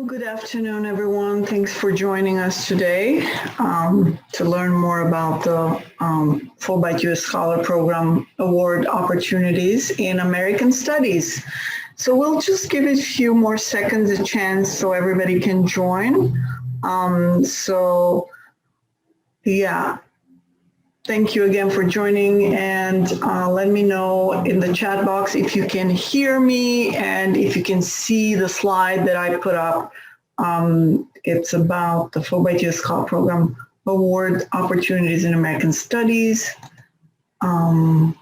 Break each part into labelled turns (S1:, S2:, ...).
S1: Well, good afternoon, everyone. Thanks for joining us today to learn more about the Fulbright U.S. Scholar Program Award opportunities in American Studies. So we'll just give it a few more seconds a chance so everybody can join. Thank you again for joining, and let me know in the chat box if you can hear me and if you can see the slide that I put up. It's about the Fulbright U.S. Scholar Program Award opportunities in American Studies. You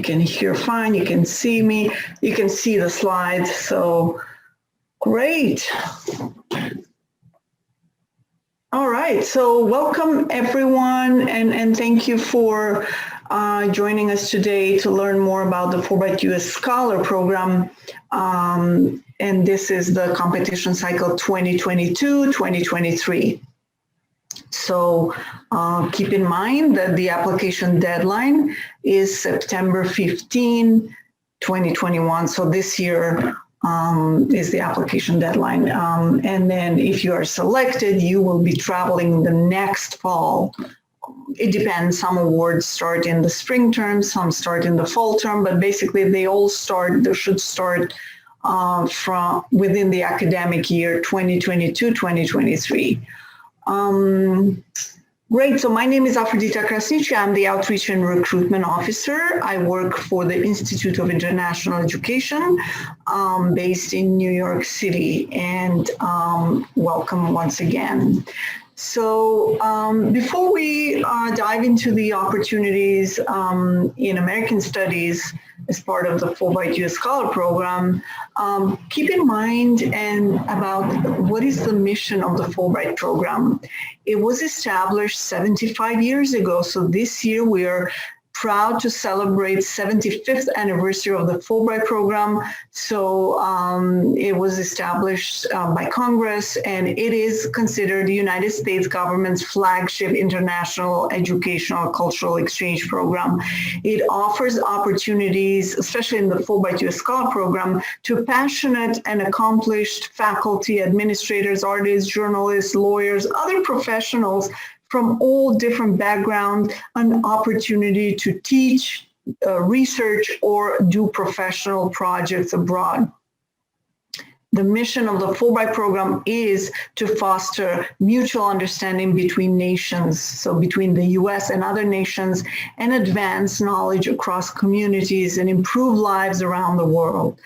S1: can hear fine, you can see me, you can see the slides, so great. All right, so welcome everyone, and thank you for joining us today to learn more about the Fulbright U.S. Scholar Program. And this is the competition cycle 2022-2023. So keep in mind that the application deadline is September 15, 2021. So this year, is the application deadline. And then if you are selected, you will be traveling the next fall. It depends. Some awards start in the spring term, some start in the fall term, but basically they should start from within the academic year 2022-2023. Great. So my name is Afrodita Krasniqi. I'm the Outreach and Recruitment Officer. I work for the Institute of International Education based in New York City. And welcome once again. So before we dive into the opportunities in American Studies as part of the Fulbright U.S. Scholar Program, keep in mind about what is the mission of the Fulbright program. It was established 75 years ago. So this year we are proud to celebrate 75th anniversary of the Fulbright program. So it was established by Congress, and it is considered the United States government's flagship international educational cultural exchange program. It offers opportunities, especially in the Fulbright U.S. Scholar Program, to passionate and accomplished faculty, administrators, artists, journalists, lawyers, other professionals from all different backgrounds, an opportunity to teach, research, or do professional projects abroad. The mission of the Fulbright program is to foster mutual understanding between nations, so between the U.S. and other nations, and advance knowledge across communities and improve lives around the world.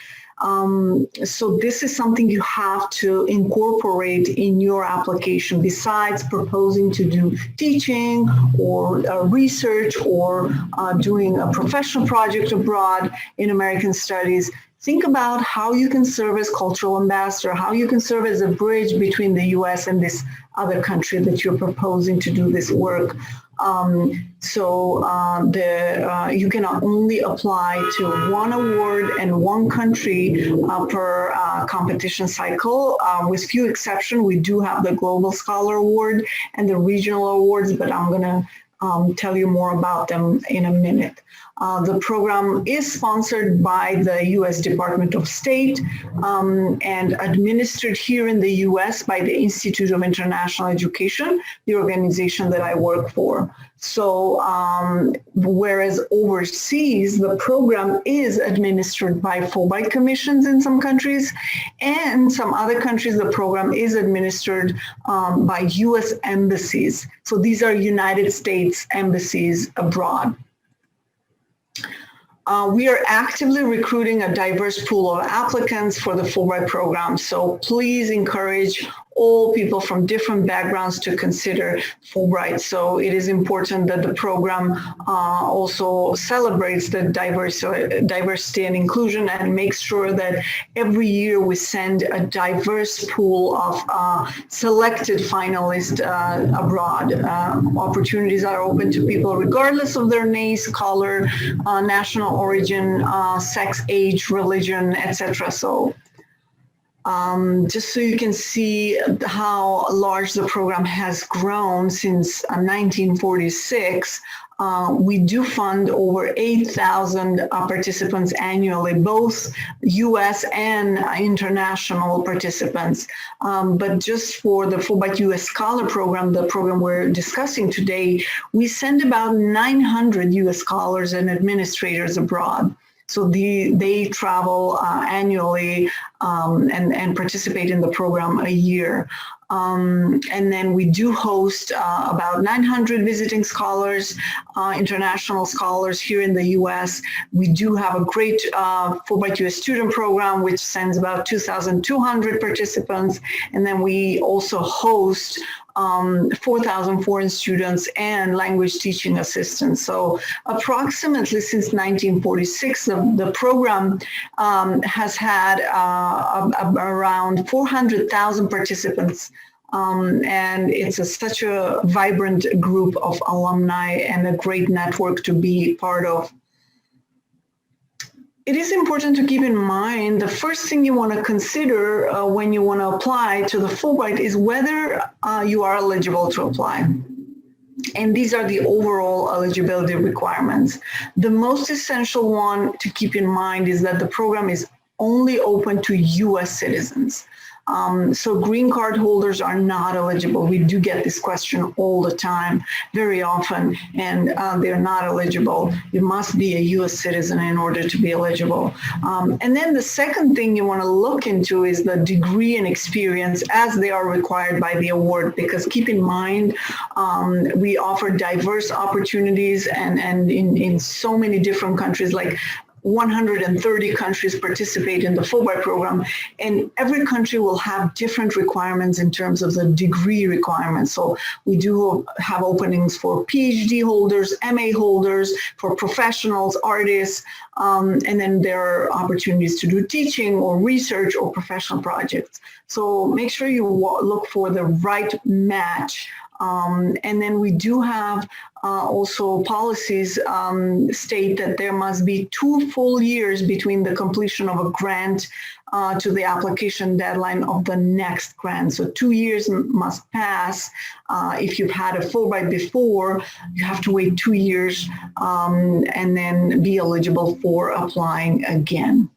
S1: So this is something you have to incorporate in your application besides proposing to do teaching or research or doing a professional project abroad in American Studies. Think about how you can serve as cultural ambassador, how you can serve as a bridge between the U.S. and this other country that you're proposing to do this work. You can only apply to one award and one country per competition cycle. With few exceptions, we do have the Global Scholar Award and the regional awards, but I'm going to tell you more about them in a minute. The program is sponsored by the U.S. Department of State and administered here in the U.S. by the Institute of International Education, the organization that I work for. So whereas overseas, the program is administered by Fulbright commissions in some countries, and some other countries, the program is administered by U.S. embassies. So these are United States embassies abroad. We are actively recruiting a diverse pool of applicants for the Fulbright program, so please encourage all people from different backgrounds to consider Fulbright. So it is important that the program also celebrates the diversity and inclusion and makes sure that every year we send a diverse pool of selected finalists abroad. Opportunities are open to people regardless of their race, color, national origin, sex, age, religion, etc. So Just so you can see how large the program has grown since 1946, we do fund over 8,000 participants annually, both U.S. and international participants. But just for the Fulbright U.S. Scholar Program, the program we're discussing today, we send about 900 U.S. scholars and administrators abroad. So they travel annually and participate in the program a year. And then we do host about 900 visiting scholars, international scholars here in the U.S. We do have a great Fulbright U.S. student program, which sends about 2,200 participants. And then we also host 4,000 foreign students and language teaching assistants. So approximately since 1946, the program has had around 400,000 participants. And it's such a vibrant group of alumni and a great network to be part of. It is important to keep in mind the first thing you want to consider when you want to apply to the Fulbright is whether you are eligible to apply. And these are the overall eligibility requirements. The most essential one to keep in mind is that the program is only open to U.S. citizens. So green card holders are not eligible. We do get this question all the time, very often, and they're not eligible. You must be a U.S. citizen in order to be eligible. And then the second thing you want to look into is the degree and experience as they are required by the award, because keep in mind, we offer diverse opportunities and in so many different countries, like 130 countries participate in the Fulbright program, and every country will have different requirements in terms of the degree requirements. So we do have openings for PhD holders, MA holders, for professionals, artists, and then there are opportunities to do teaching or research or professional projects. So make sure you look for the right match. And then we do have also policies state that there must be 2 full years between the completion of a grant to the application deadline of the next grant. So 2 years must pass. If you've had a Fulbright before, you have to wait 2 years and then be eligible for applying again.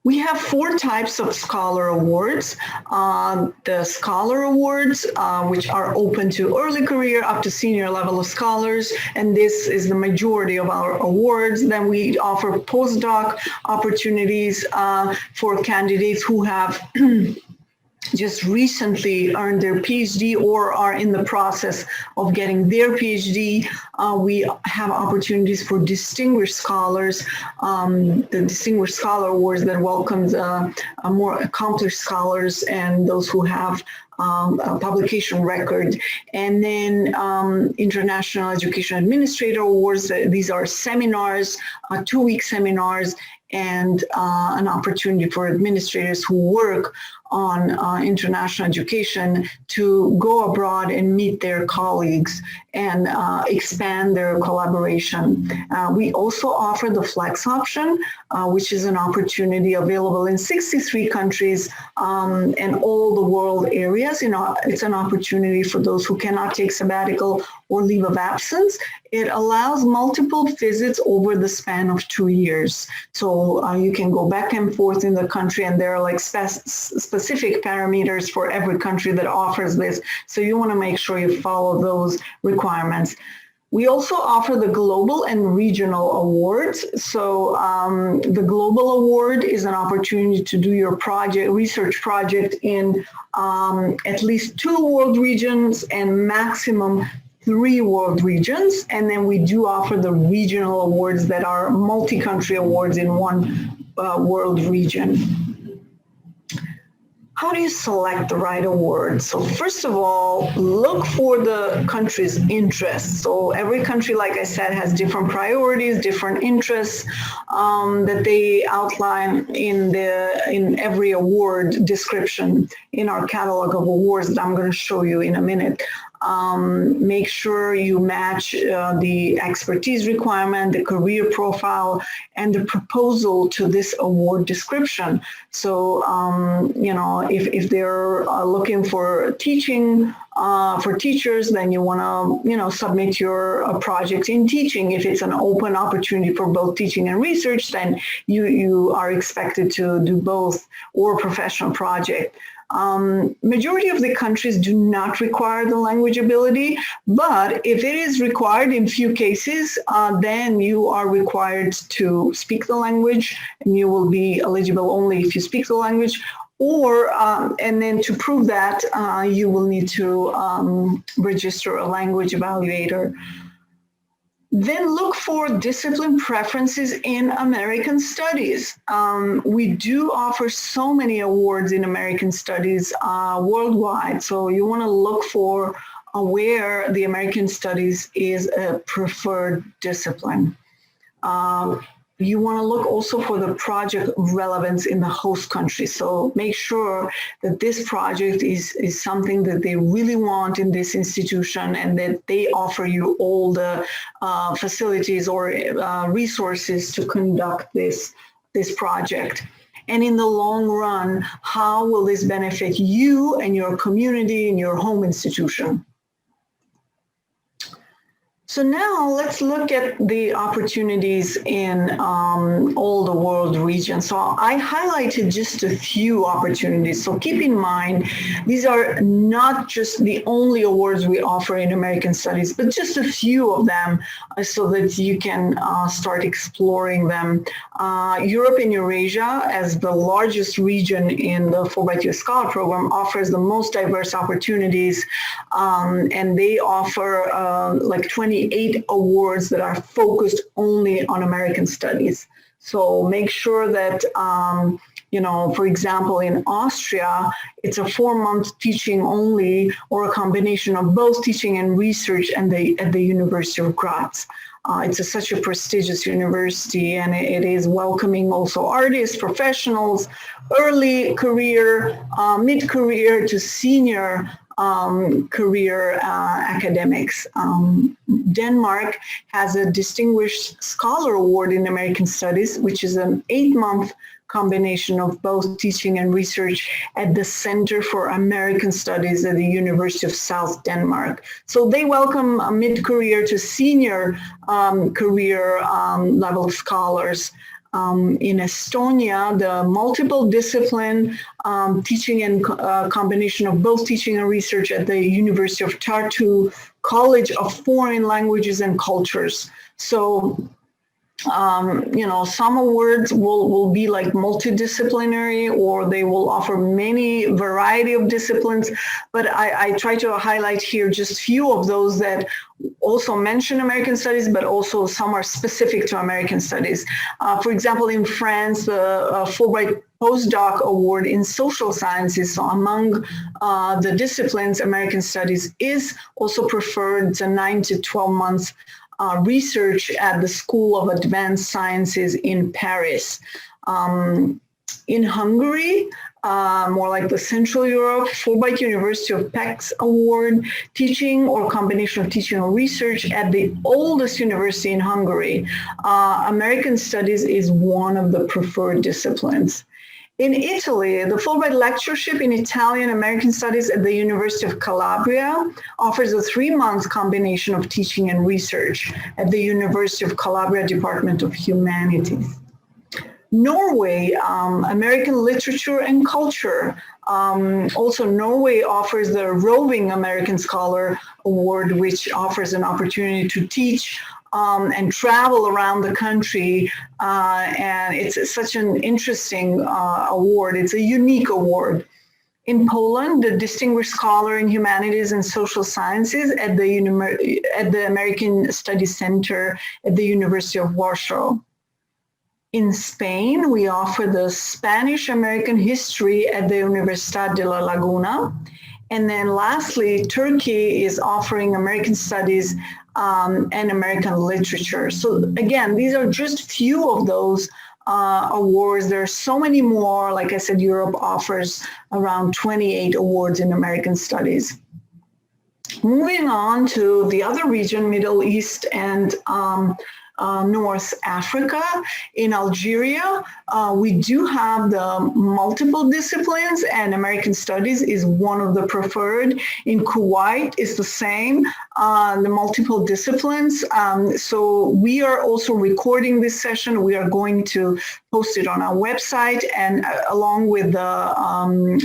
S1: We have 4 types of scholar awards. The scholar awards, which are open to early career up to senior level of scholars, and this is the majority of our awards. Then we offer postdoc opportunities for candidates who have just recently earned their PhD or are in the process of getting their PhD. We have opportunities for distinguished scholars, the Distinguished Scholar Awards that welcomes more accomplished scholars and those who have a publication record. And then International Education Administrator Awards. These are seminars, 2-week seminars, and an opportunity for administrators who work on international education to go abroad and meet their colleagues and expand their collaboration. We also offer the Flex option, which is an opportunity available in 63 countries and all the world areas. It's an opportunity for those who cannot take sabbatical or leave of absence. It allows multiple visits over the span of 2 years. So you can go back and forth in the country, and there are like specific parameters for every country that offers this. So you want to make sure you follow those requirements. We also offer the global and regional awards. So the global award is an opportunity to do your research project in at least 2 world regions and maximum 3 world regions. And then we do offer the regional awards that are multi-country awards in 1 world region. How do you select the right award? So first of all, look for the country's interests. So every country, like I said, has different priorities, different interests that they outline in every award description in our catalog of awards that I'm going to show you in a minute. Make sure you match the expertise requirement, the career profile, and the proposal to this award description. So, if they're looking for teaching, for teachers, then you want to, submit your project in teaching. If it's an open opportunity for both teaching and research, then you are expected to do both, or professional project. Majority of the countries do not require the language ability, but if it is required in few cases, then you are required to speak the language, and you will be eligible only if you speak the language. Or, and then to prove that, you will need to register a language evaluator. Then look for discipline preferences in American Studies. We do offer so many awards in American Studies worldwide, so you want to look for where the American Studies is a preferred discipline. You want to look also for the project relevance in the host country. So make sure that this project is something that they really want in this institution, and that they offer you all the facilities or resources to conduct this project. And in the long run, how will this benefit you and your community and your home institution? So now let's look at the opportunities in all the world regions. So I highlighted just a few opportunities. So keep in mind, these are not just the only awards we offer in American Studies, but just a few of them so that you can start exploring them. Europe and Eurasia, as the largest region in the Fulbright U.S. Scholar Program, offers the most diverse opportunities, and they offer like 28 awards that are focused only on American Studies. So make sure that, for example, in Austria, it's a 4-month teaching only, or a combination of both teaching and research at the University of Graz. It's such a prestigious university, and it is welcoming also artists, professionals, early career, mid-career to senior career academics. Denmark has a Distinguished Scholar Award in American Studies, which is an 8-month combination of both teaching and research at the Center for American Studies at the University of South Denmark. So they welcome mid-career to senior career level scholars. In Estonia, the multiple discipline teaching and combination of both teaching and research at the University of Tartu College of Foreign Languages and Cultures. So, some awards will be like multidisciplinary, or they will offer many variety of disciplines, but I try to highlight here just few of those that also mention American Studies, but also some are specific to American Studies. For example, in France, the Fulbright Postdoc Award in Social Sciences, so among the disciplines, American Studies is also preferred. It's a 9 to 12 months research at the School of Advanced Sciences in Paris. In Hungary, more like the Central Europe, Fulbright University of Pécs Award, teaching or combination of teaching or research at the oldest university in Hungary. American Studies is one of the preferred disciplines. In Italy, the Fulbright Lectureship in Italian American Studies at the University of Calabria offers a 3-month combination of teaching and research at the University of Calabria Department of Humanities. Norway, American Literature and Culture. Also, Norway offers the Roving American Scholar Award, which offers an opportunity to teach and travel around the country, and it's such an interesting award. It's a unique award. In Poland, the Distinguished Scholar in Humanities and Social Sciences at the American Studies Center at the University of Warsaw. In Spain, we offer the Spanish American History at the Universidad de la Laguna. And then lastly, Turkey is offering American Studies and American Literature. So again, these are just few of those awards. There are so many more. Like I said, Europe offers around 28 awards in American Studies. Moving on to the other region, Middle East and North Africa. In Algeria, we do have the multiple disciplines, and American Studies is one of the preferred. In Kuwait, it's the same, the multiple disciplines. So we are also recording this session. We are going to post it on our website and along with the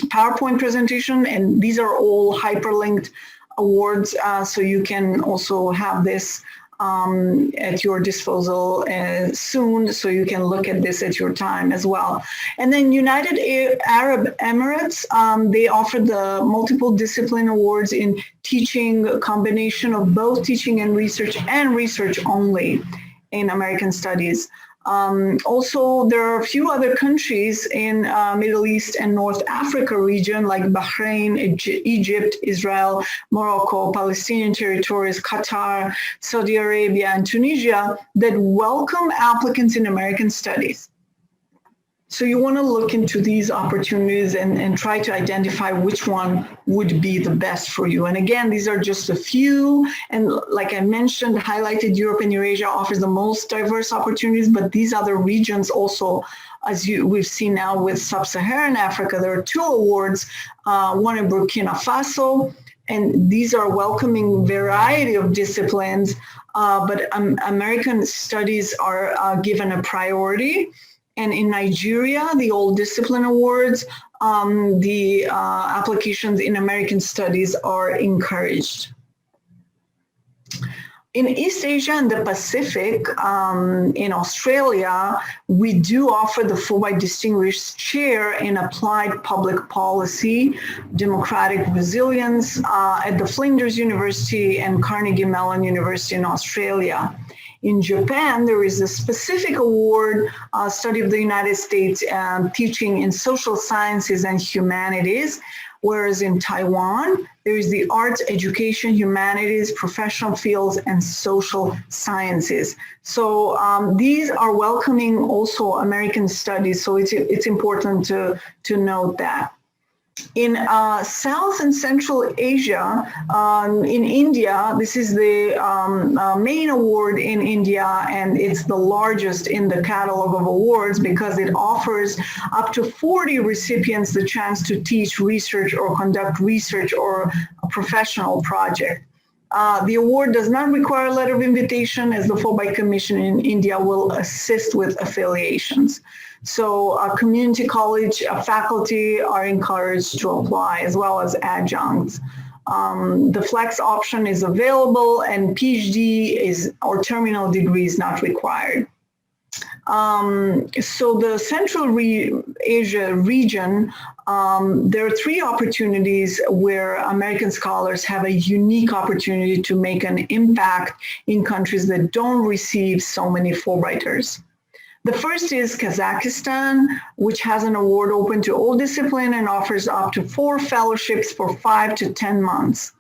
S1: PowerPoint presentation, and these are all hyperlinked awards, so you can also have this at your disposal soon, so you can look at this at your time as well. And then United Arab Emirates, they offer the multiple discipline awards in teaching, a combination of both teaching and research only in American Studies. Also, there are a few other countries in Middle East and North Africa region like Bahrain, Egypt, Israel, Morocco, Palestinian territories, Qatar, Saudi Arabia, and Tunisia that welcome applicants in American Studies. So you want to look into these opportunities and try to identify which one would be the best for you. And again, these are just a few. And like I mentioned, highlighted Europe and Eurasia offers the most diverse opportunities, but these other regions also, as we've seen now with Sub-Saharan Africa, there are 2 awards, one in Burkina Faso, and these are welcoming variety of disciplines, but American Studies are given a priority. And in Nigeria, the All Discipline Awards, the applications in American Studies are encouraged. In East Asia and the Pacific, in Australia, we do offer the Fulbright Distinguished Chair in Applied Public Policy, Democratic Resilience at the Flinders University and Carnegie Mellon University in Australia. In Japan, there is a specific award, Study of the United States, teaching in social sciences and humanities, whereas in Taiwan, there is the arts, education, humanities, professional fields, and social sciences. So these are welcoming also American Studies, so it's important to note that. In South and Central Asia, in India, this is the main award in India, and it's the largest in the catalog of awards because it offers up to 40 recipients the chance to teach, research, or conduct research or a professional project. The award does not require a letter of invitation, as the Fulbright Commission in India will assist with affiliations. So community college faculty are encouraged to apply, as well as adjuncts. The flex option is available, and PhD or terminal degree is not required. So the Central Asia region, there are 3 opportunities where American scholars have a unique opportunity to make an impact in countries that don't receive so many Fulbrighters. The first is Kazakhstan, which has an award open to all discipline and offers up to 4 fellowships for 5 to 10 months.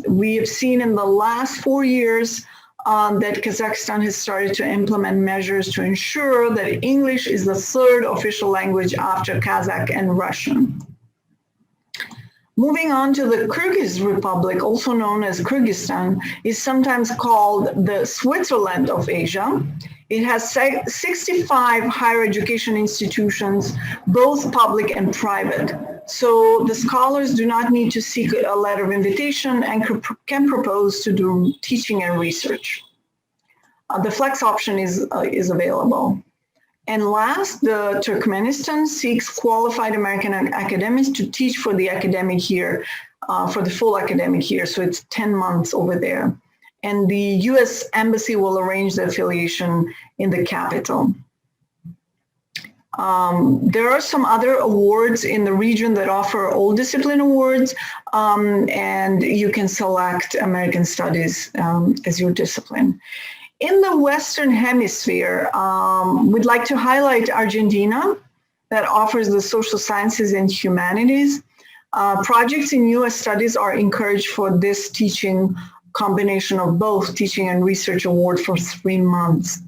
S1: We have seen in the last 4 years that Kazakhstan has started to implement measures to ensure that English is the 3rd official language after Kazakh and Russian. Moving on to the Kyrgyz Republic, also known as Kyrgyzstan, is sometimes called the Switzerland of Asia. It has 65 higher education institutions, both public and private. So the scholars do not need to seek a letter of invitation and can propose to do teaching and research. The flex option is available. And last, the Turkmenistan seeks qualified American academics to teach for the academic year, for the full academic year. So it's 10 months over there. And the U.S. Embassy will arrange the affiliation in the capital. There are some other awards in the region that offer all discipline awards, and you can select American Studies as your discipline. In the Western Hemisphere, we'd like to highlight Argentina, that offers the social sciences and humanities. Projects in U.S. studies are encouraged for this teaching combination of both teaching and research award for 3 months.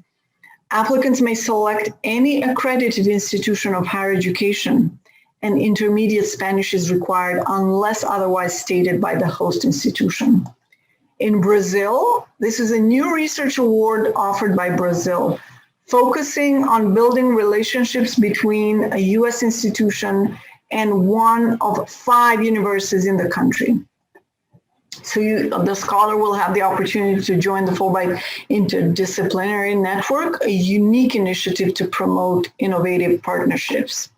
S1: Applicants may select any accredited institution of higher education, and intermediate Spanish is required unless otherwise stated by the host institution. In Brazil, this is a new research award offered by Brazil, focusing on building relationships between a U.S. institution and one of 5 universities in the country. So the scholar will have the opportunity to join the Fulbright Interdisciplinary Network, a unique initiative to promote innovative partnerships.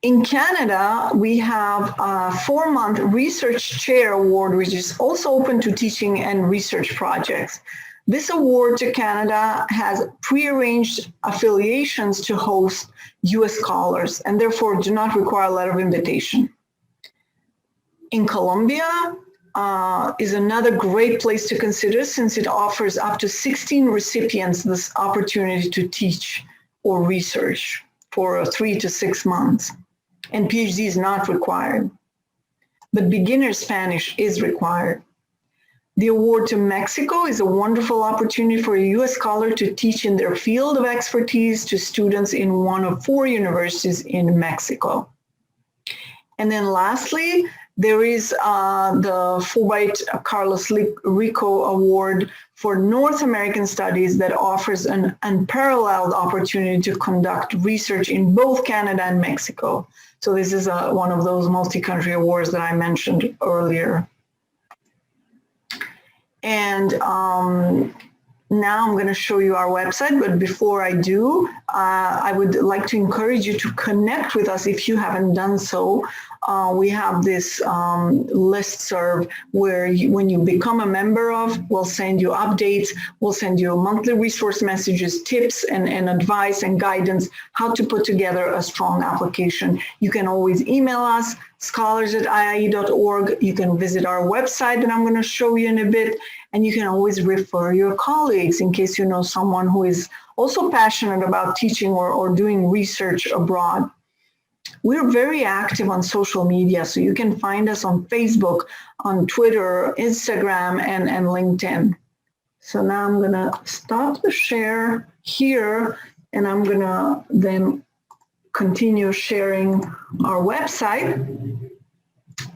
S1: In Canada, we have a 4-month Research Chair Award, which is also open to teaching and research projects. This award to Canada has prearranged affiliations to host U.S. scholars and therefore do not require a letter of invitation. In Colombia is another great place to consider since it offers up to 16 recipients this opportunity to teach or research for 3 to 6 months. And PhD is not required, but beginner Spanish is required. The award to Mexico is a wonderful opportunity for a U.S. scholar to teach in their field of expertise to students in one of 4 universities in Mexico. And then lastly, there is the Fulbright Carlos Rico Award for North American Studies that offers an unparalleled opportunity to conduct research in both Canada and Mexico. So this is one of those multi-country awards that I mentioned earlier. And now I'm going to show you our website, but before I do, I would like to encourage you to connect with us if you haven't done so. We have this listserv where when you become a member of, we'll send you updates, we'll send you monthly resource messages, tips and advice and guidance, how to put together a strong application. You can always email us, scholars@iie.org. You can visit our website that I'm going to show you in a bit, and you can always refer your colleagues in case you know someone who is also passionate about teaching or doing research abroad. We're very active on social media, so you can find us on Facebook, on Twitter, Instagram, and LinkedIn. So now I'm going to stop the share here, and I'm going to then continue sharing our website.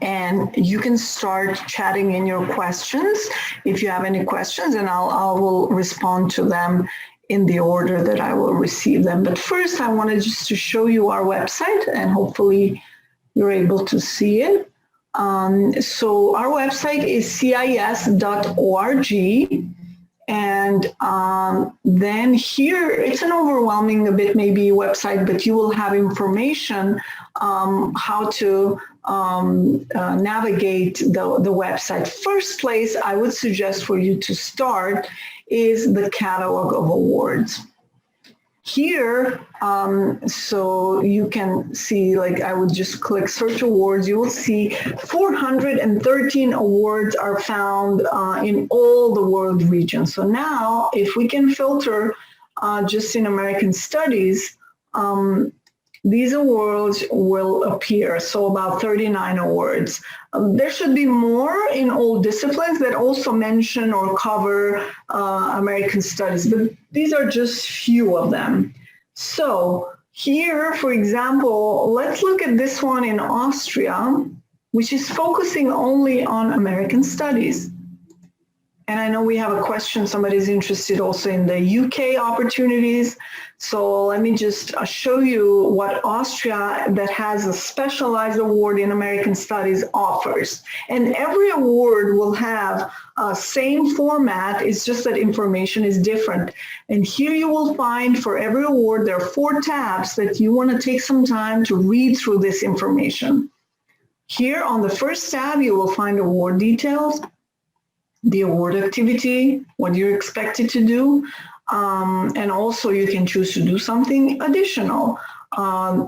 S1: And you can start chatting in your questions if you have any questions, and I will respond to them in the order that I will receive them. But first, I wanted just to show you our website, and hopefully you're able to see it. So our website is cis.org. And then here, it's an overwhelming a bit maybe website, but you will have information how to navigate the website. First place I would suggest for you to start is the catalog of awards. Here, so you can see, like I would just click search awards, you will see 413 awards are found in all the world regions. So now if we can filter just in American Studies, these awards will appear, so about 39 awards. There should be more in all disciplines that also mention or cover American Studies, but these are just few of them. So here, for example, let's look at this one in Austria, which is focusing only on American Studies. And I know we have a question, somebody's interested also in the UK opportunities. So let me just show you what Austria, that has a specialized award in American Studies, offers. And every award will have same format, it's just that information is different. And here you will find for every award, there are 4 tabs that you want to take some time to read through this information. Here on the first tab, you will find award details, the award activity, what you're expected to do, and also you can choose to do something additional.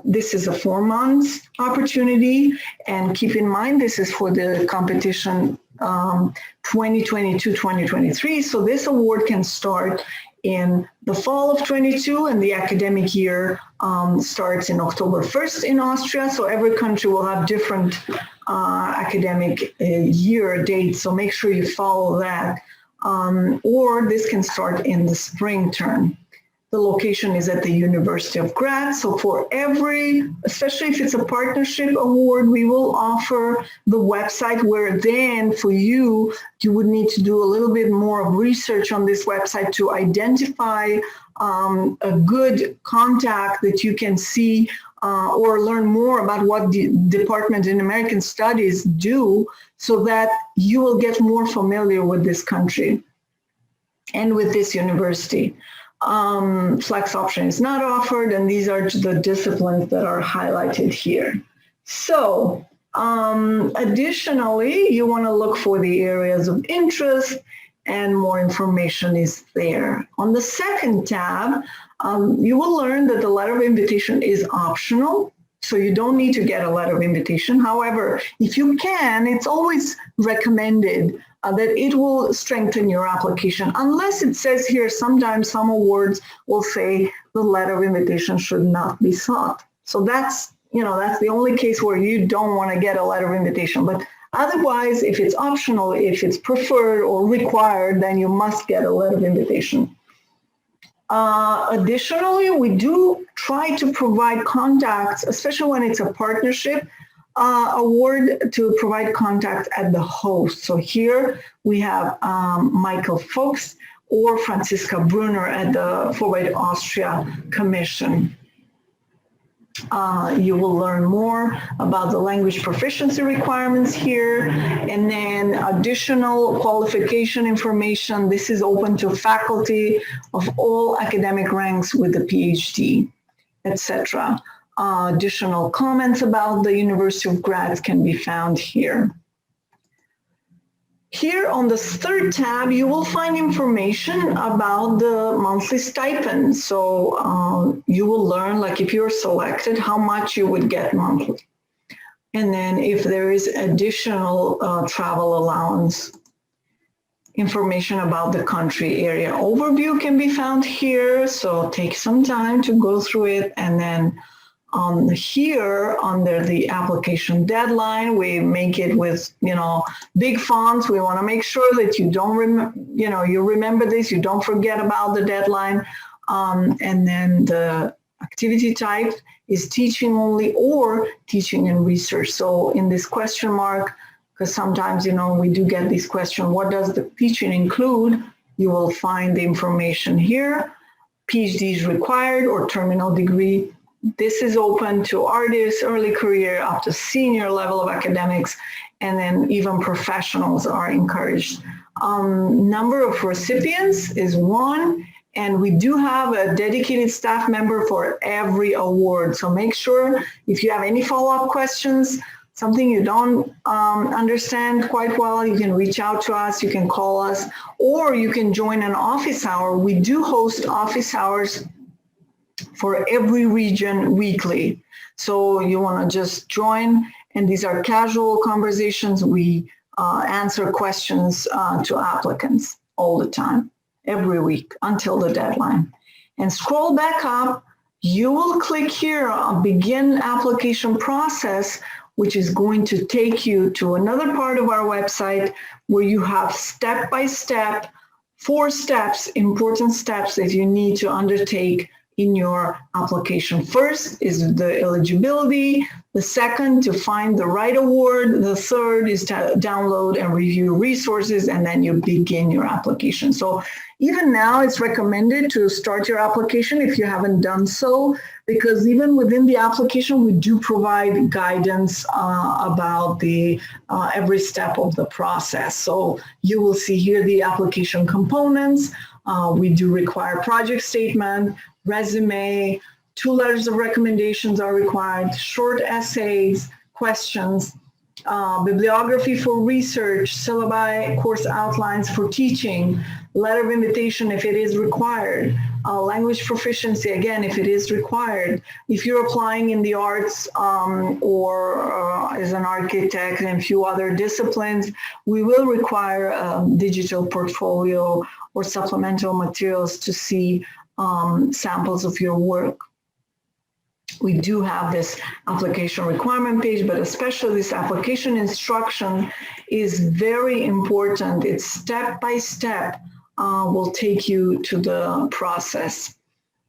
S1: This is a 4 months opportunity, and keep in mind this is for the competition 2022-2023, so this award can start in the fall of 22, and the academic year starts in October 1st in Austria, so every country will have different academic year dates, so make sure you follow that. Or this can start in the spring term. The location is at the University of Graz. So for every, especially if it's a partnership award, we will offer the website where then for you would need to do a little bit more of research on this website to identify a good contact that you can see or learn more about what the Department in American Studies do so that you will get more familiar with this country and with this university. Flex option is not offered, and these are the disciplines that are highlighted here. So additionally, you want to look for the areas of interest, and more information is there. On the second tab, you will learn that the letter of invitation is optional, so you don't need to get a letter of invitation. However, if you can, it's always recommended that it will strengthen your application, unless it says here, sometimes some awards will say the letter of invitation should not be sought. So that's the only case where you don't want to get a letter of invitation. But otherwise, if it's optional, if it's preferred or required, then you must get a letter of invitation. Additionally, we do try to provide contacts, especially when it's a partnership award, to provide contact at the host. So here we have Michael Fuchs or Franziska Brunner at the Fulbright Austria Commission. You will learn more about the language proficiency requirements here, and then additional qualification information. This is open to faculty of all academic ranks with a PhD, etc. Additional comments about the University of Graz can be found here. Here on the third tab, you will find information about the monthly stipend. So you will learn, like if you're selected, how much you would get monthly. And then if there is additional travel allowance, information about the country area overview can be found here. So take some time to go through it. And then here under the application deadline, we make it with, big fonts. We want to make sure that you don't, you remember this, you don't forget about the deadline. And then the activity type is teaching only or teaching and research. So in this question mark, because sometimes, we do get this question, what does the teaching include? You will find the information here. PhD is required or terminal degree. This is open to artists, early career, up to senior level of academics, and then even professionals are encouraged. Number of recipients is 1, and we do have a dedicated staff member for every award. So make sure if you have any follow-up questions, something you don't understand quite well, you can reach out to us, you can call us, or you can join an office hour. We do host office hours for every region weekly. So you want to just join, and these are casual conversations. We answer questions to applicants all the time, every week until the deadline. And scroll back up, you will click here on Begin Application Process, which is going to take you to another part of our website where you have step-by-step, 4 steps, important steps that you need to undertake in your application. First is the eligibility. The second, to find the right award. The third is to download and review resources, and then you begin your application. So even now, it's recommended to start your application if you haven't done so, because even within the application, we do provide guidance about the every step of the process. So you will see here the application components. We do require project statement, resume, 2 letters of recommendations are required, short essays, questions, bibliography for research, syllabi, course outlines for teaching, letter of invitation if it is required, language proficiency, again, if it is required. If you're applying in the arts or as an architect and a few other disciplines, we will require a digital portfolio or supplemental materials to see samples of your work. We do have this application requirement page, but especially this application instruction is very important. It's step by step will take you to the process.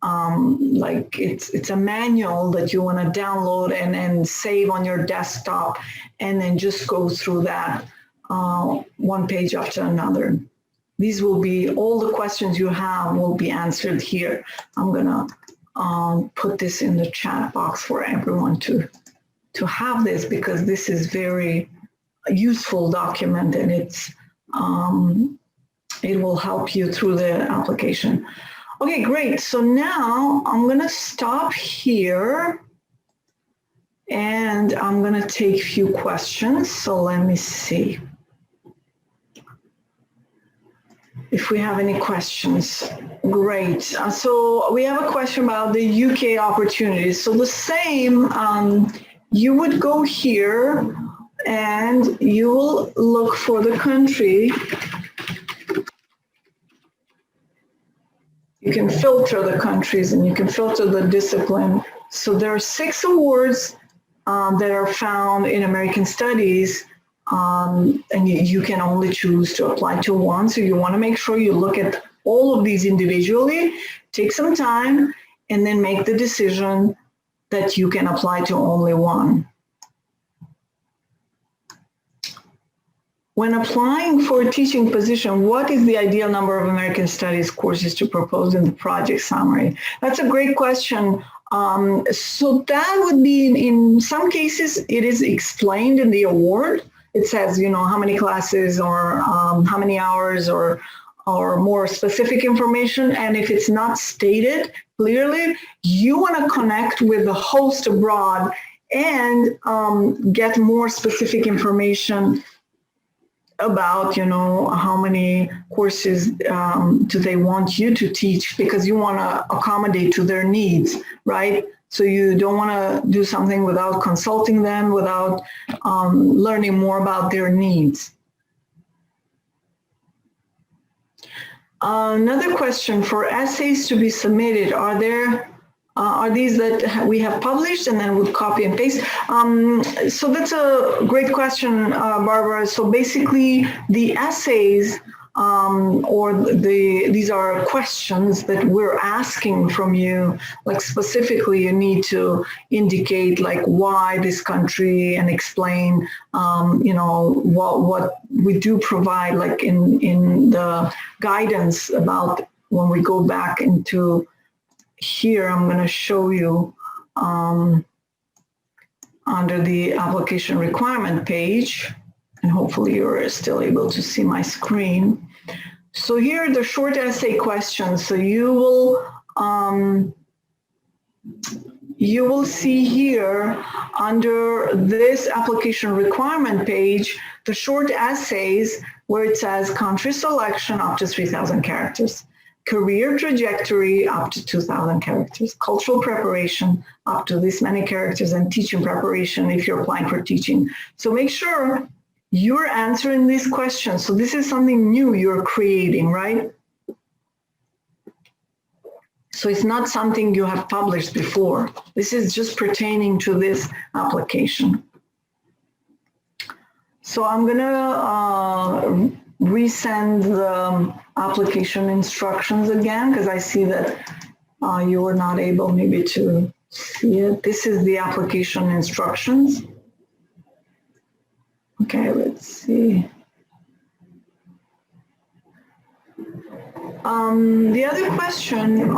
S1: like it's a manual that you want to download and then save on your desktop, and then just go through that one page after another. These will be, all the questions you have will be answered here. I'm gonna put this in the chat box for everyone to have this, because this is very useful document, and it's it will help you through the application. Okay, great. So now I'm gonna stop here, and I'm gonna take a few questions. So let me see if we have any questions. Great. So we have a question about the UK opportunities. So the same, you would go here and you will look for the country. You can filter the countries and you can filter the discipline. So there are 6 awards that are found in American Studies, and you can only choose to apply to one. So you want to make sure you look at all of these individually, take some time, and then make the decision that you can apply to only one. When applying for a teaching position, what is the ideal number of American Studies courses to propose in the project summary? That's a great question. So that would be, in some cases, it is explained in the award. It says, you know, how many classes or how many hours or more specific information. And if it's not stated clearly, you want to connect with the host abroad and get more specific information about, you know, how many courses do they want you to teach, because you want to accommodate to their needs, right? So you don't want to do something without consulting them, without learning more about their needs. Another question: for essays to be submitted, are these that we have published and then would copy and paste? So that's a great question, Barbara. So basically the essays these are questions that we're asking from you. Like specifically, you need to indicate like why this country and explain, you know, what we do provide, like in the guidance about when we go back into here. I'm going to show you under the application requirement page, and hopefully you're still able to see my screen. So here are the short essay questions. So you will see here under this application requirement page, the short essays where it says country selection up to 3,000 characters. Career trajectory up to 2,000 characters, cultural preparation up to this many characters, and teaching preparation if you're applying for teaching. So make sure you're answering these questions. So this is something new you're creating, right? So it's not something you have published before. This is just pertaining to this application. So I'm gonna resend the application instructions again, because I see that you were not able maybe to see it. This is the application instructions. Okay, let's see. The other question,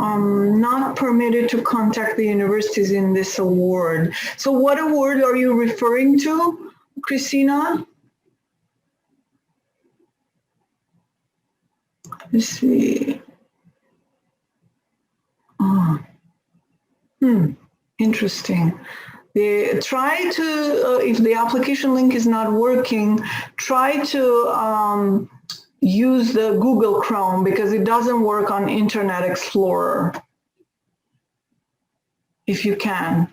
S1: not permitted to contact the universities in this award. So what award are you referring to, Christina? Let's see. Interesting. Try to, if the application link is not working, try to use the Google Chrome, because it doesn't work on Internet Explorer, if you can.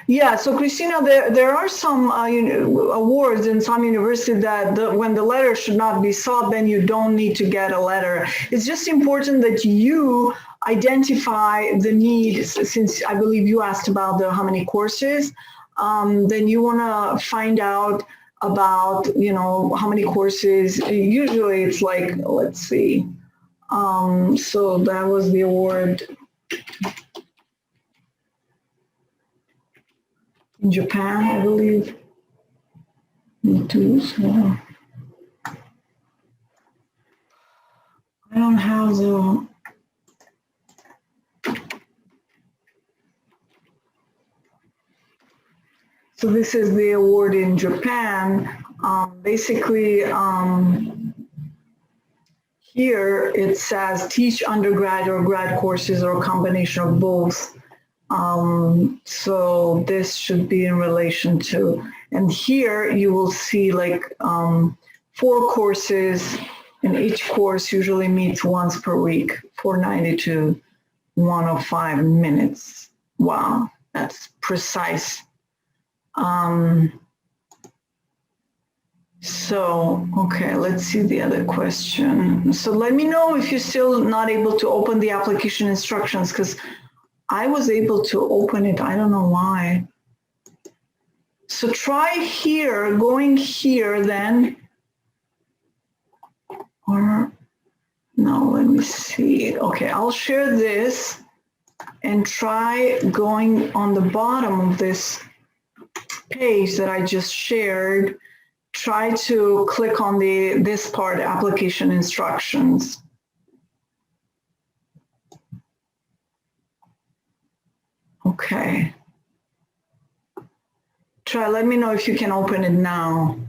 S1: Yeah, so Christina, there are some awards in some universities that when the letter should not be sought, then you don't need to get a letter. It's just important that you identify the need, since I believe you asked about how many courses, then you want to find out about, you know, how many courses. Usually it's like, let's see, So that was the award in Japan, I believe. Me too, so I don't have the. So this is the award in Japan. Basically, here it says teach undergrad or grad courses or a combination of both. So this should be in relation to, and here you will see like 4 courses, and each course usually meets once per week for 90 to 105 minutes. Wow, that's precise. So, okay, let's see the other question. So let me know if you're still not able to open the application instructions, because I was able to open it. I don't know why. So try here, going here then. Or, no, let me see. Okay, I'll share this and try going on the bottom of this page that I just shared. Try to click on this part, application instructions. Okay. Try, let me know if you can open it now.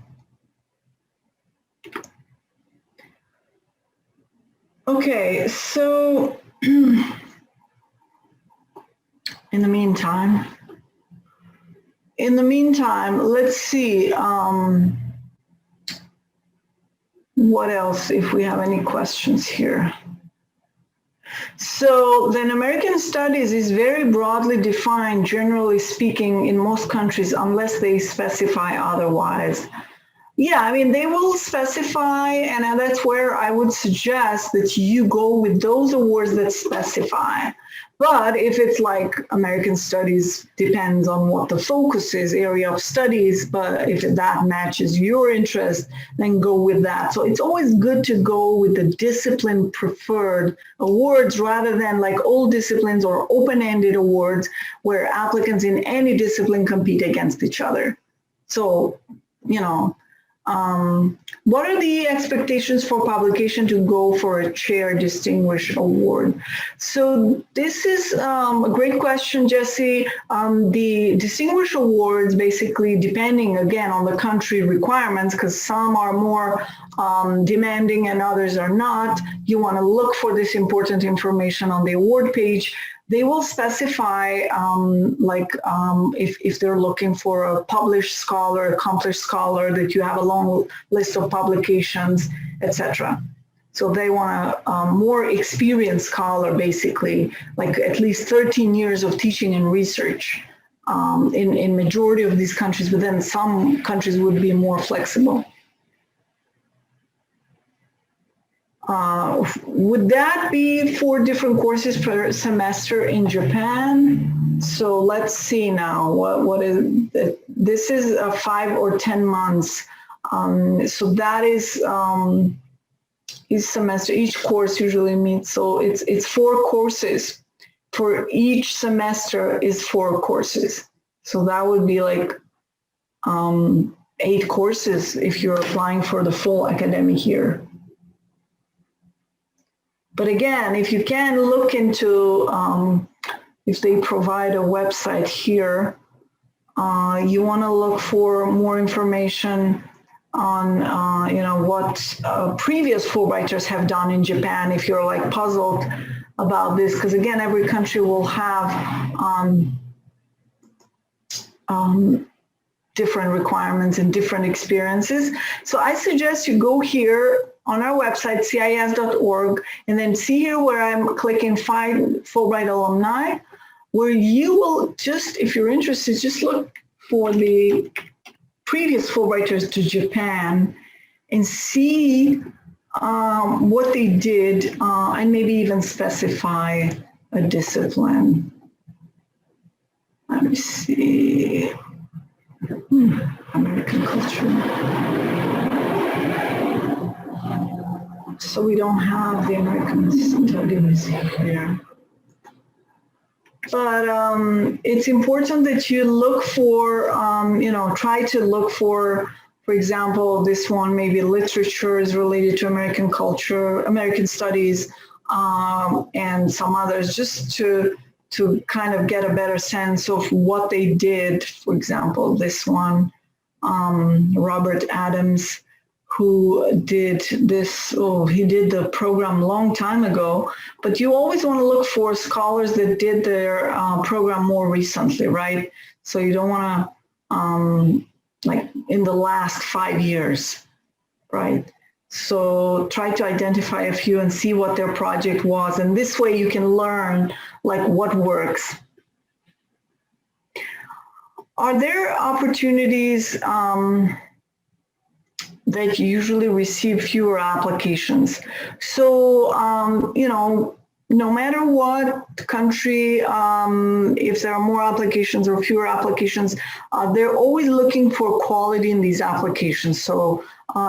S1: Okay, so in the meantime, let's see what else, if we have any questions here. So then American Studies is very broadly defined, generally speaking, in most countries, unless they specify otherwise. Yeah, I mean, they will specify, and that's where I would suggest that you go with those awards that specify. But if it's like American Studies, depends on what the focus is, area of studies, but if that matches your interest, then go with that. So it's always good to go with the discipline preferred awards rather than like all disciplines or open-ended awards where applicants in any discipline compete against each other. So, you know, what are the expectations for publication to go for a Chair Distinguished Award? So this is a great question, Jesse. The Distinguished Awards, basically depending again on the country requirements, because some are more demanding and others are not, you want to look for this important information on the award page. They will specify if they're looking for a published scholar, accomplished scholar, that you have a long list of publications, etc. So they want a more experienced scholar, basically, like at least 13 years of teaching and research in majority of these countries, but then some countries would be more flexible. Would that be 4 different courses per semester in Japan? So let's see now. What is it? This is 5 or 10 months. So that is each semester. Each course usually meets. So it's 4 courses. For each semester is 4 courses. So that would be like 8 courses if you're applying for the full academic year. But again, if you can look into, if they provide a website here, you want to look for more information on, what previous Fulbrighters have done in Japan, if you're like puzzled about this, because again, every country will have different requirements and different experiences. So I suggest you go here on our website, CIS.org, and then see here where I'm clicking Find Fulbright Alumni, where you will just, if you're interested, just look for the previous Fulbrighters to Japan and see what they did and maybe even specify a discipline. Let me see. American culture. So we don't have the American studies here. But it's important that you look for, try to look for example, this one, maybe literature is related to American culture, American studies, and some others, just to kind of get a better sense of what they did. For example, this one, Robert Adams, who did this, he did the program a long time ago, but you always want to look for scholars that did their program more recently, right? So you don't want to, like in the last 5 years, right? So try to identify a few and see what their project was. And this way you can learn like what works. Are there opportunities that usually receive fewer applications? So, no matter what country, if there are more applications or fewer applications, they're always looking for quality in these applications. So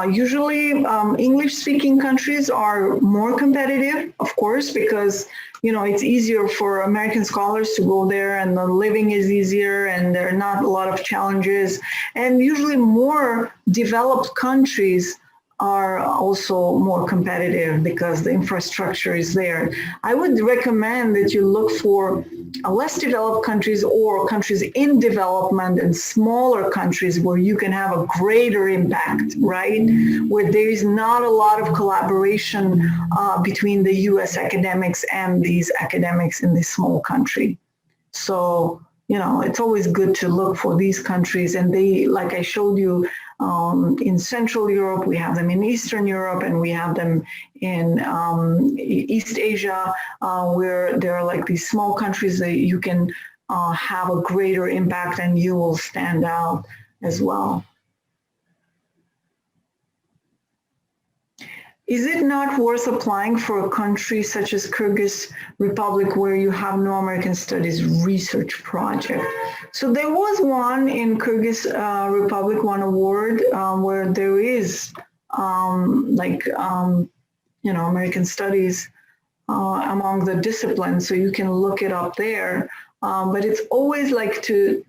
S1: usually English-speaking countries are more competitive, of course, because it's easier for American scholars to go there, and the living is easier, and there are not a lot of challenges. And usually more developed countries are also more competitive because the infrastructure is there. I would recommend that you look for less developed countries or countries in development and smaller countries where you can have a greater impact, right? Where there is not a lot of collaboration between the US academics and these academics in this small country. So, it's always good to look for these countries, and they, like I showed you, in Central Europe, we have them in Eastern Europe, and we have them in East Asia, where there are like these small countries that you can have a greater impact, and you will stand out as well. Is it not worth applying for a country such as Kyrgyz Republic where you have no American Studies research project? So there was one in Kyrgyz Republic, one award where there is American Studies among the disciplines, so you can look it up there. But it's always like you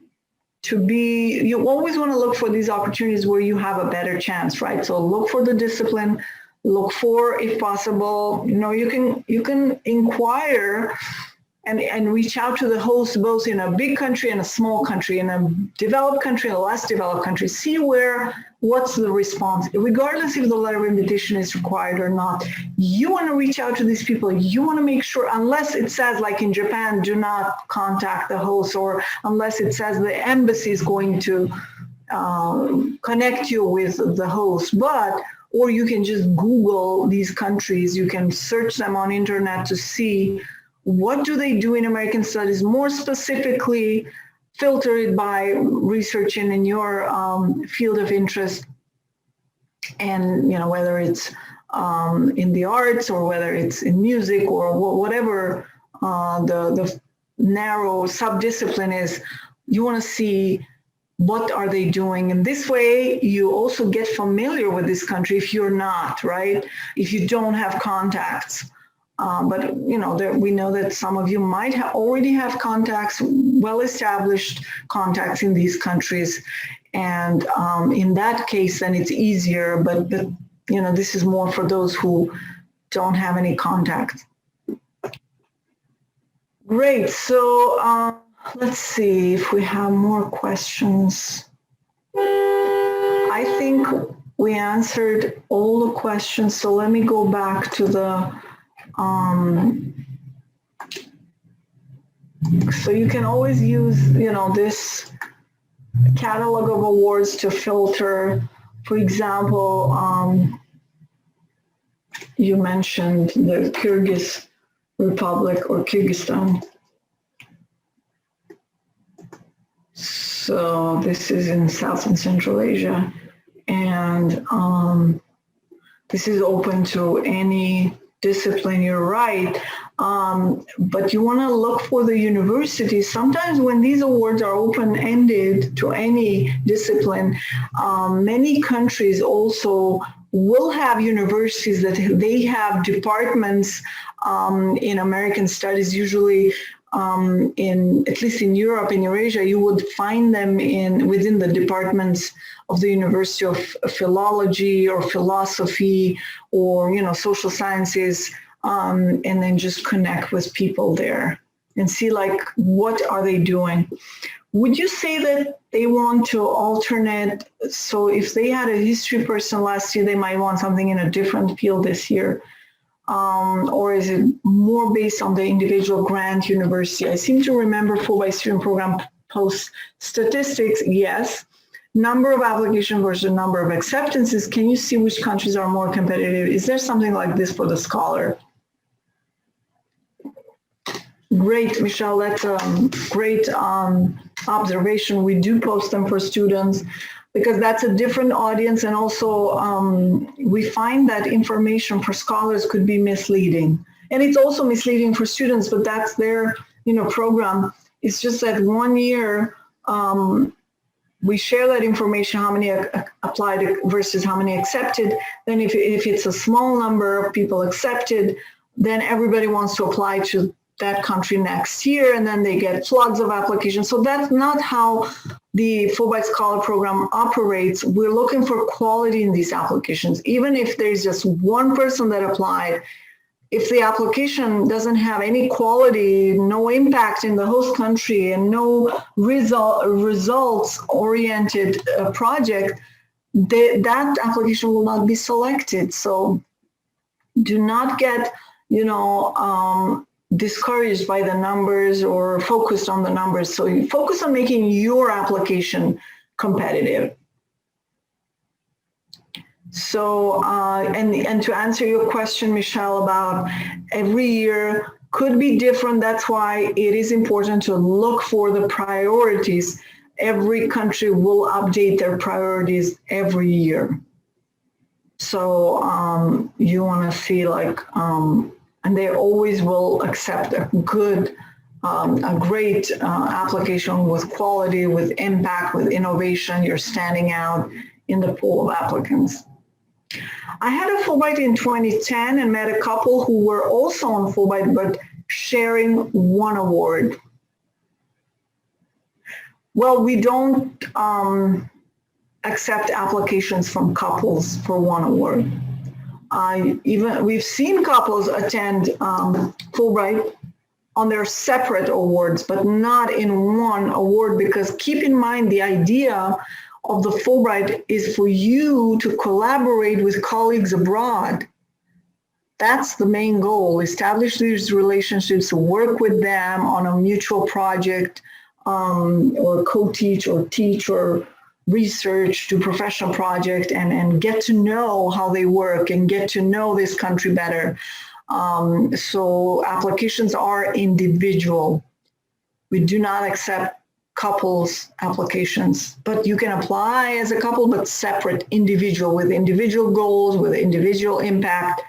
S1: always want to look for these opportunities where you have a better chance, right? So look for the discipline. Look for, if possible, you can inquire and reach out to the host both in a big country and a small country, in a developed country and a less developed country. See what's the response, regardless if the letter of invitation is required or not. You want to reach out to these people. You want to make sure, unless it says, like in Japan, do not contact the host, or unless it says the embassy is going to connect you with the host, or you can just Google these countries. You can search them on internet to see what do they do in American Studies, more specifically filtered by researching in your field of interest, and whether it's in the arts or whether it's in music or whatever the narrow subdiscipline is. You want to see what are they doing? And this way, you also get familiar with this country if you're not, right? If you don't have contacts. But, we know that some of you might already have contacts, well-established contacts in these countries. And in that case, then it's easier. But this is more for those who don't have any contacts. Great. So, let's see if we have more questions. I think we answered all the questions, so let me go back to the, so you can always use, this catalog of awards to filter. For example, you mentioned the Kyrgyz Republic or Kyrgyzstan. So this is in South and Central Asia, and this is open to any discipline, you're right, but you want to look for the universities. Sometimes when these awards are open-ended to any discipline, many countries also will have universities that they have departments in American studies, usually in, at least in Europe, in Eurasia, you would find them within the departments of the University of Philology or Philosophy or, social sciences, and then just connect with people there and see like, what are they doing? Would you say that they want to alternate? So if they had a history person last year, they might want something in a different field this year. Or is it more based on the individual grant university? I seem to remember Fulbright student program post statistics, yes. Number of applications versus number of acceptances. Can you see which countries are more competitive? Is there something like this for the scholar? Great, Michelle, that's a great observation. We do post them for students because that's a different audience, and also we find that information for scholars could be misleading. And it's also misleading for students, but that's their program. It's just that 1 year we share that information, how many applied versus how many accepted. Then if it's a small number of people accepted, then everybody wants to apply to that country next year, and then they get floods of applications. So that's not how the Fulbright Scholar Program operates. We're looking for quality in these applications. Even if there's just one person that applied, if the application doesn't have any quality, no impact in the host country, and no results-oriented project, that application will not be selected. So do not get, discouraged by the numbers or focused on the numbers. So you focus on making your application competitive. So, and to answer your question, Michelle, about every year could be different. That's why it is important to look for the priorities. Every country will update their priorities every year. So you want to see like, and they always will accept a good, a great application with quality, with impact, with innovation. You're standing out in the pool of applicants. I had a Fulbright in 2010 and met a couple who were also on Fulbright, but sharing one award. Well, we don't accept applications from couples for one award. We've seen couples attend Fulbright on their separate awards, but not in one award, because keep in mind the idea of the Fulbright is for you to collaborate with colleagues abroad. That's the main goal, establish these relationships, work with them on a mutual project, or co-teach or teach or research, do professional project, and get to know how they work and get to know this country better. So applications are individual. We do not accept couples applications, but you can apply as a couple, but separate, individual, with individual goals, with individual impact.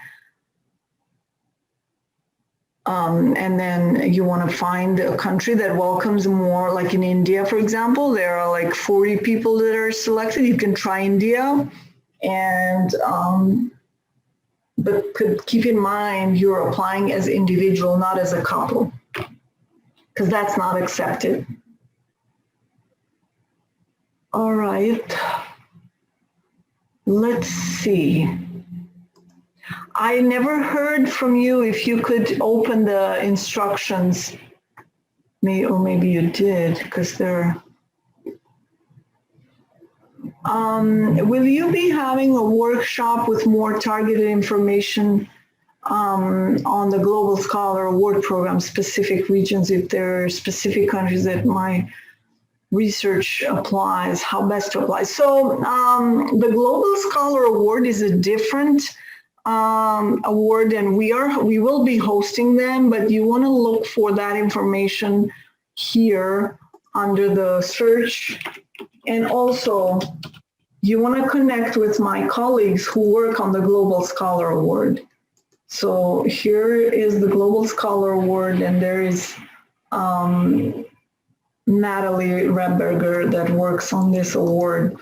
S1: And then you want to find a country that welcomes more, like in India, for example, there are like 40 people that are selected. You can try India, and but could keep in mind you're applying as individual, not as a couple, because that's not accepted. All right, let's see. I never heard from you if you could open the instructions, or maybe you did, because they're... will you be having a workshop with more targeted information on the Global Scholar Award Program, specific regions, if there are specific countries that my research applies, how best to apply? So the Global Scholar Award is a different award, and we will be hosting them, but you want to look for that information here under the search. And also you want to connect with my colleagues who work on the Global Scholar Award. So here is the Global Scholar Award, and there is Natalie Remberger that works on this award.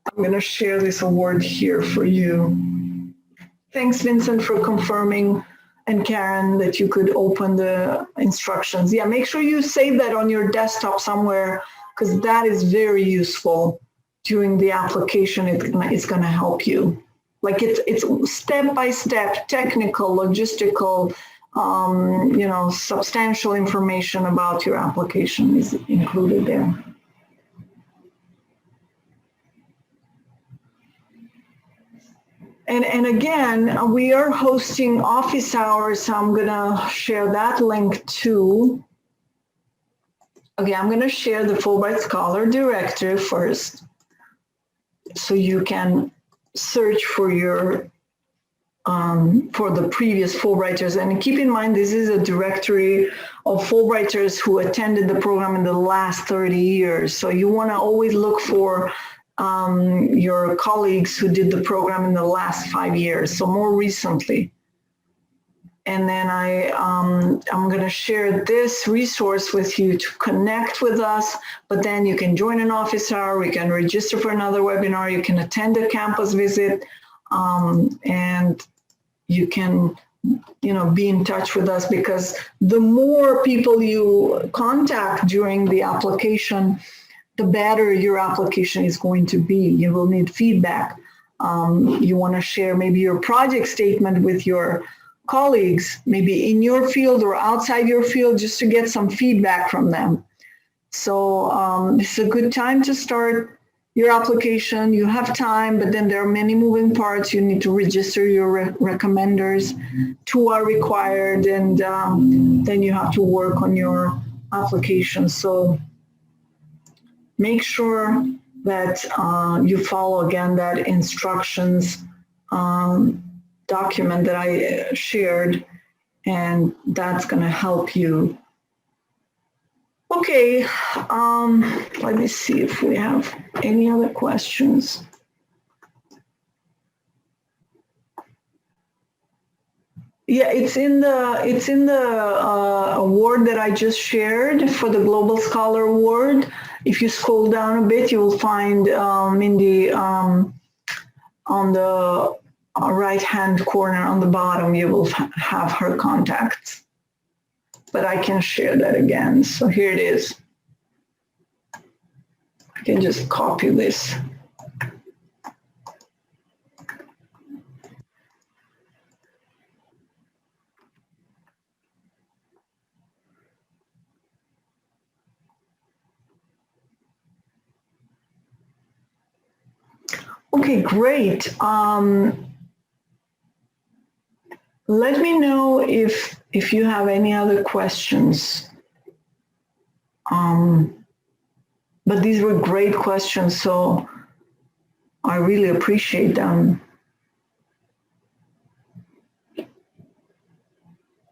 S1: I'm going to share this award here for you. Thanks, Vincent, for confirming, and Karen, that you could open the instructions. Yeah, make sure you save that on your desktop somewhere, because that is very useful during the application. It's going to help you. Like it's step-by-step, technical, logistical, substantial information about your application is included there. And again, we are hosting office hours, so I'm going to share that link too. Okay, I'm going to share the Fulbright Scholar Directory first, so you can search for your for the previous Fulbrighters. And keep in mind, this is a directory of Fulbrighters who attended the program in the last 30 years. So you want to always look for your colleagues who did the program in the last 5 years, so more recently. And then I'm going to share this resource with you to connect with us, but then you can join an office hour, you can register for another webinar, you can attend a campus visit, and you can be in touch with us, because the more people you contact during the application, the better your application is going to be. You will need feedback. You want to share maybe your project statement with your colleagues, maybe in your field or outside your field, just to get some feedback from them. So this is a good time to start your application. You have time, but then there are many moving parts. You need to register your recommenders. 2 are required, and then you have to work on your application. So make sure that you follow, again, that instructions document that I shared, and that's going to help you. Okay, let me see if we have any other questions. Yeah, it's in the award that I just shared for the Global Scholar Award. If you scroll down a bit, you will find Mindy on the right-hand corner on the bottom. You will have her contacts. But I can share that again. So here it is. I can just copy this. Okay, great. Let me know if you have any other questions. But these were great questions, so I really appreciate them.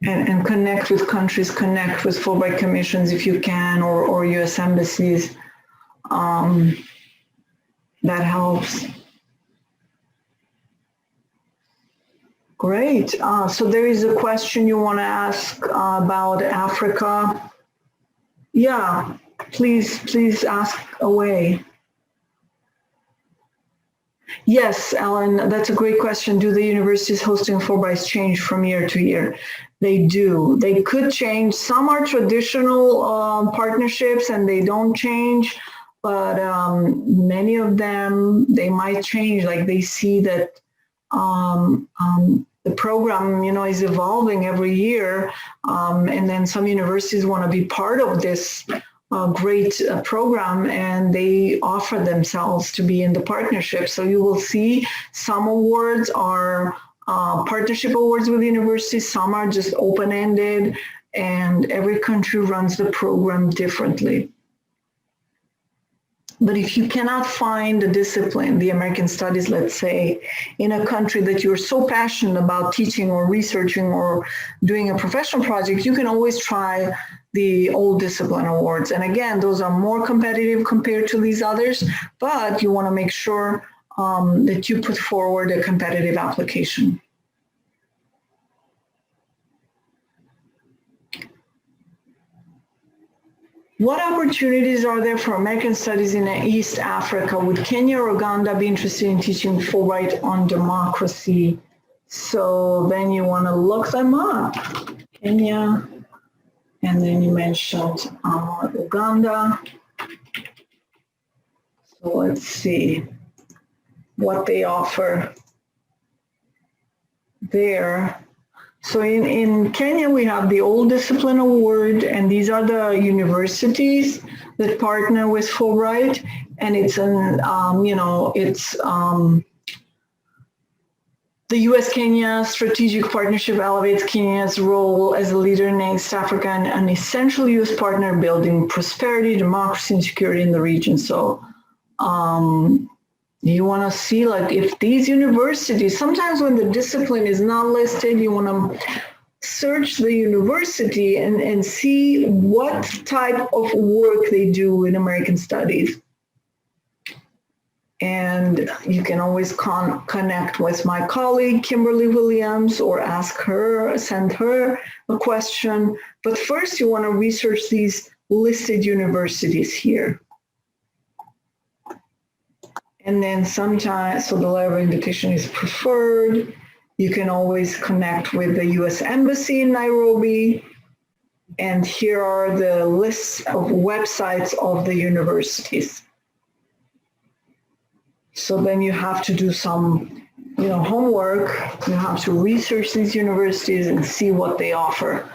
S1: And connect with countries, connect with Fulbright commissions if you can, or U.S. embassies. That helps. Great. So there is a question you want to ask about Africa. Yeah, please ask away. Yes, Ellen, that's a great question. Do the universities hosting Fulbrights change from year to year? They do. They could change. Some are traditional partnerships and they don't change, but many of them, they might change. Like they see that the program, is evolving every year, and then some universities want to be part of this great program, and they offer themselves to be in the partnership. So you will see some awards are partnership awards with universities, some are just open-ended, and every country runs the program differently. But if you cannot find a discipline, the American Studies, let's say, in a country that you're so passionate about teaching or researching or doing a professional project, you can always try the old discipline awards. And again, those are more competitive compared to these others, but you want to make sure that you put forward a competitive application. What opportunities are there for American studies in East Africa? Would Kenya or Uganda be interested in teaching Fulbright on democracy? So then you want to look them up. Kenya, and then you mentioned Uganda. So let's see what they offer there. So in Kenya, we have the Old Discipline Award, and these are the universities that partner with Fulbright, and it's the U.S.-Kenya strategic partnership elevates Kenya's role as a leader in East Africa and an essential U.S. partner building prosperity, democracy, and security in the region. So you want to see, like, if these universities, sometimes when the discipline is not listed, you want to search the university and see what type of work they do in American studies. And you can always connect with my colleague, Kimberly Williams, or send her a question. But first, you want to research these listed universities here. And then sometimes, so the letter of invitation is preferred. You can always connect with the U.S. Embassy in Nairobi. And here are the lists of websites of the universities. So then you have to do some, homework. You have to research these universities and see what they offer.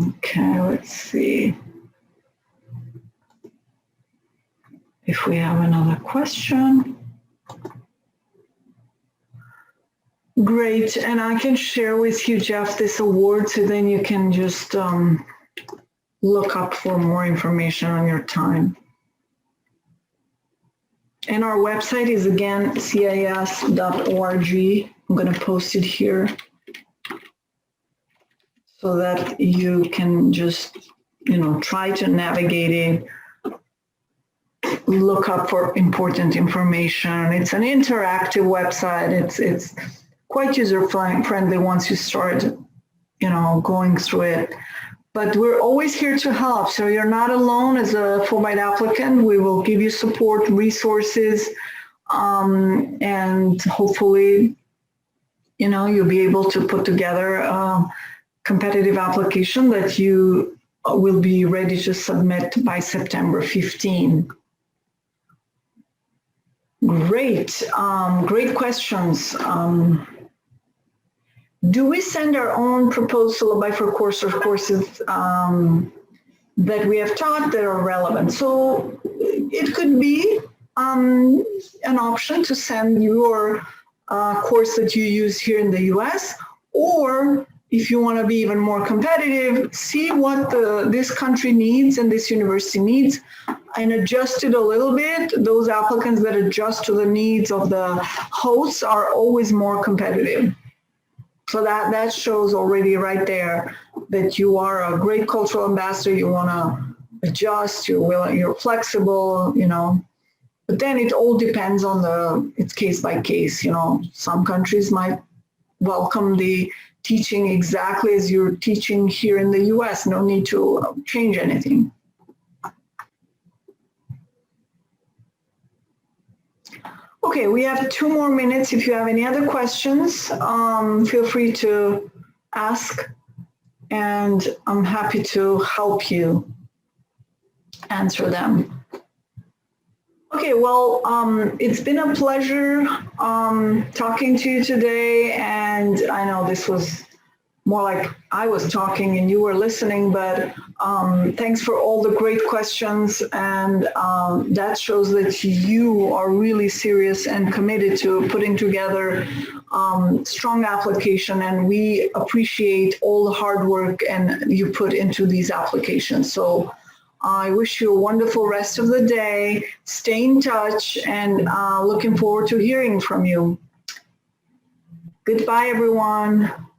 S1: Okay, let's see if we have another question. Great, and I can share with you, Jeff, this award, so then you can just look up for more information on your time. And our website is, again, cis.org. I'm going to post it here so that you can just, try to navigate it, look up for important information. It's an interactive website. It's quite user-friendly once you start, going through it. But we're always here to help. So you're not alone as a Fulbright applicant. We will give you support, resources, and hopefully, you'll be able to put together a competitive application that you will be ready to submit by September 15. Great, great questions. Do we send our own proposed syllabi for courses that we have taught that are relevant? So it could be an option to send your course that you use here in the US, or if you want to be even more competitive, see what this country needs and this university needs and adjust it a little bit. Those applicants that adjust to the needs of the hosts are always more competitive. So that shows already right there that you are a great cultural ambassador. You want to adjust, you're flexible, But then it all depends on it's case by case. Some countries might welcome the teaching exactly as you're teaching here in the US. No need to change anything. Okay, we have 2 more minutes. If you have any other questions, feel free to ask, and I'm happy to help you answer them. Okay, well, it's been a pleasure talking to you today, and I know this was more like I was talking and you were listening, but thanks for all the great questions, and that shows that you are really serious and committed to putting together strong application, and we appreciate all the hard work and you put into these applications. So I wish you a wonderful rest of the day. Stay in touch, and looking forward to hearing from you. Goodbye, everyone.